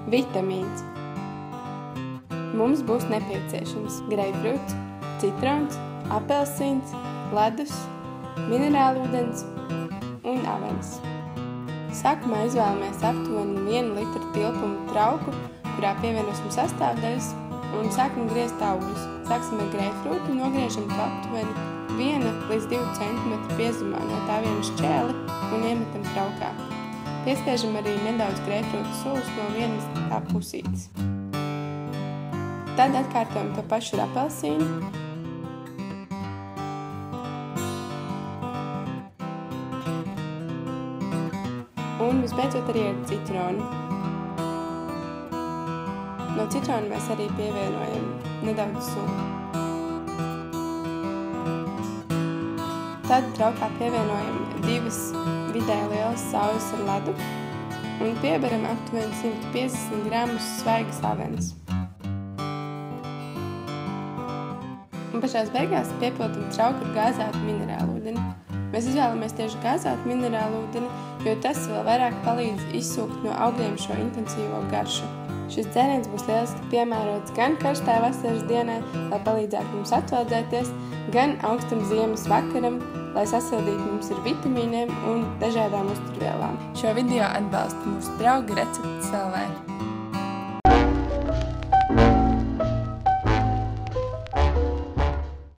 Vitamīns. Mums būs nepieciešams greipfruts, citrons, apelsīns, ledus, minerālūdens un avens. Sākumā izvēlamies aptuveni 1 litru tilpuma trauku, kurā pievienosim sastāvdaļas un sākam griezt augļus. Sāksim ar greipfrutu un nogriežam to aptuveni 1 līdz 2 cm biezumā no tā viena šķēli un iemetam traukā. Piespiežam arī nedaudz greipfrutu sulus no vienas tā pusītes. Tad atkārtojam to pašu ar apelsīnu. Un visbeidzot arī ar citronu. No citrona mēs arī pievienojam nedaudz sulu. Tad traukā pievienojam 2 vidēji lielas saujas ar ledu un pieberam aptuveni 150 gramus svaigas avens. Un pašās beigās piepildam trauku ar gāzētu minerālūdeni. Mēs izvēlamies tieši gāzētu minerālūdeni, jo tas vēl vairāk palīdz izsūkt no augļiem šo intensīvo garšu. Šis dzēriens būs lieliski piemērots gan karstai vasaras dienai, lai palīdzētu mums atveldzēties, gan augstam ziemas vakaram, lai sasildītu mums ar vitamīniem un dažādām uzturvielām. Šo video atbalsta mūsu draugi Receptes LV.